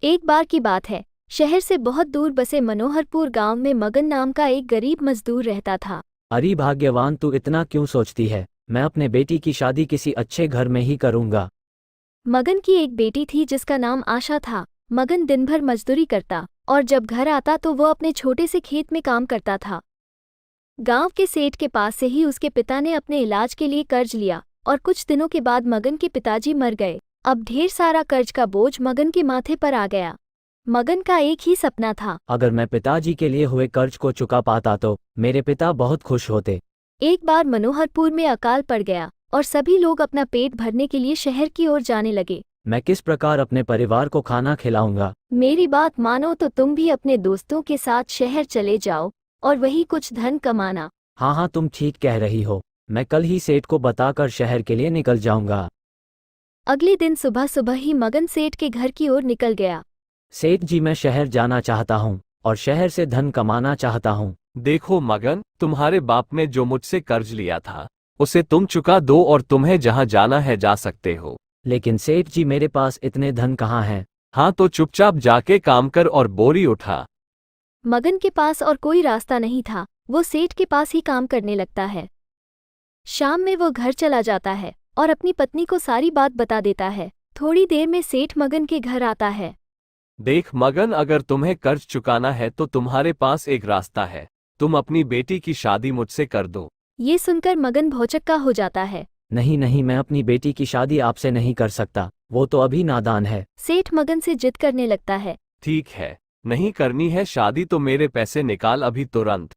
एक बार की बात है, शहर से बहुत दूर बसे मनोहरपुर गांव में मगन नाम का एक गरीब मजदूर रहता था। अरे भाग्यवान, तू इतना क्यों सोचती है? मैं अपने बेटी की शादी किसी अच्छे घर में ही करूंगा। मगन की एक बेटी थी जिसका नाम आशा था। मगन दिन भर मजदूरी करता और जब घर आता तो वो अपने छोटे से खेत में काम करता था। गांव के सेठ के पास से ही उसके पिता ने अपने इलाज के लिए कर्ज लिया और कुछ दिनों के बाद मगन के पिताजी मर गए। अब ढेर सारा कर्ज का बोझ मगन के माथे पर आ गया। मगन का एक ही सपना था, अगर मैं पिताजी के लिए हुए कर्ज को चुका पाता तो मेरे पिता बहुत खुश होते। एक बार मनोहरपुर में अकाल पड़ गया और सभी लोग अपना पेट भरने के लिए शहर की ओर जाने लगे। मैं किस प्रकार अपने परिवार को खाना खिलाऊंगा? मेरी बात मानो तो तुम भी अपने दोस्तों के साथ शहर चले जाओ और वही कुछ धन कमाना। हाँ हाँ, तुम ठीक कह रही हो। मैं कल ही सेठ को बताकर शहर के लिए निकल जाऊंगा। अगले दिन सुबह सुबह ही मगन सेठ के घर की ओर निकल गया। सेठ जी, मैं शहर जाना चाहता हूँ और शहर से धन कमाना चाहता हूँ। देखो मगन, तुम्हारे बाप ने जो मुझसे कर्ज लिया था उसे तुम चुका दो और तुम्हें जहां जाना है जा सकते हो। लेकिन सेठ जी, मेरे पास इतने धन कहाँ हैं? हाँ तो चुपचाप जाके काम कर और बोरी उठा। मगन के पास और कोई रास्ता नहीं था, वो सेठ के पास ही काम करने लगता है। शाम में वो घर चला जाता है और अपनी पत्नी को सारी बात बता देता है। थोड़ी देर में सेठ मगन के घर आता है। देख मगन, अगर तुम्हें कर्ज चुकाना है तो तुम्हारे पास एक रास्ता है, तुम अपनी बेटी की शादी मुझसे कर दो। ये सुनकर मगन भौचक्का हो जाता है। नहीं नहीं, मैं अपनी बेटी की शादी आपसे नहीं कर सकता, वो तो अभी नादान है। सेठ मगन से जिद करने लगता है। ठीक है, नहीं करनी है शादी तो मेरे पैसे निकाल अभी तुरंत।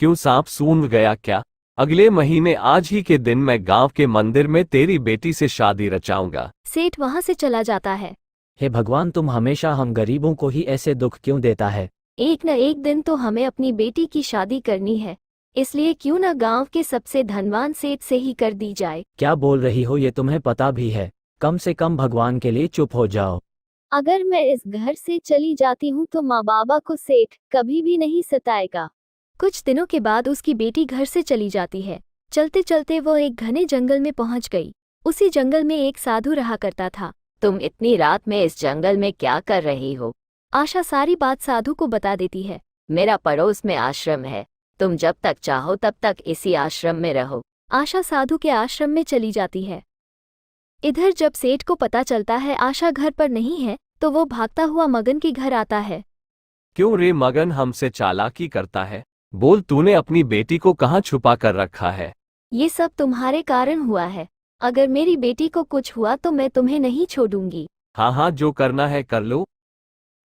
क्यों सांप सूंघ गया क्या? अगले महीने आज ही के दिन मैं गांव के मंदिर में तेरी बेटी से शादी रचाऊंगा। सेठ वहां से चला जाता है। हे भगवान, तुम हमेशा हम गरीबों को ही ऐसे दुख क्यों देता है? एक न एक दिन तो हमें अपनी बेटी की शादी करनी है, इसलिए क्यों न गांव के सबसे धनवान सेठ से ही कर दी जाए। क्या बोल रही हो? ये तुम्हें पता भी है? कम से कम भगवान के लिए चुप हो जाओ। अगर मैं इस घर से चली जाती हूँ तो माँ बाबा को सेठ कभी भी नहीं सताएगा। कुछ दिनों के बाद उसकी बेटी घर से चली जाती है। चलते चलते वो एक घने जंगल में पहुंच गई। उसी जंगल में एक साधु रहा करता था। तुम इतनी रात में इस जंगल में क्या कर रही हो? आशा सारी बात साधु को बता देती है। मेरा पड़ोस में आश्रम है, तुम जब तक चाहो तब तक इसी आश्रम में रहो। आशा साधु के आश्रम में चली जाती है। इधर जब सेठ को पता चलता है आशा घर पर नहीं है तो वो भागता हुआ मगन के घर आता है। क्यों रे मगन, हमसे चालाकी करता है? बोल, तूने अपनी बेटी को कहाँ छुपा कर रखा है? ये सब तुम्हारे कारण हुआ है। अगर मेरी बेटी को कुछ हुआ तो मैं तुम्हें नहीं छोड़ूंगी। हाँ हाँ, जो करना है कर लो।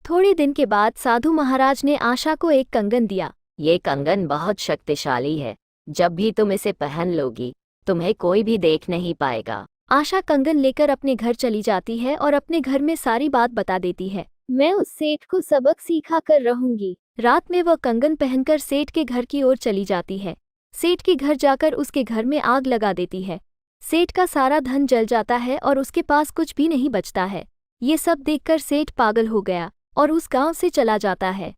थोड़े दिन के बाद साधु महाराज ने आशा को एक कंगन दिया। ये कंगन बहुत शक्तिशाली है, जब भी तुम इसे पहन लोगी तुम्हें कोई भी देख नहीं पाएगा। आशा कंगन लेकर अपने घर चली जाती है और अपने घर में सारी बात बता देती है। मैं उस सेठ को सबक सिखा कर रहूंगी। रात में वह कंगन पहनकर सेठ के घर की ओर चली जाती है। सेठ के घर जाकर उसके घर में आग लगा देती है। सेठ का सारा धन जल जाता है और उसके पास कुछ भी नहीं बचता है। ये सब देखकर सेठ पागल हो गया और उस गांव से चला जाता है।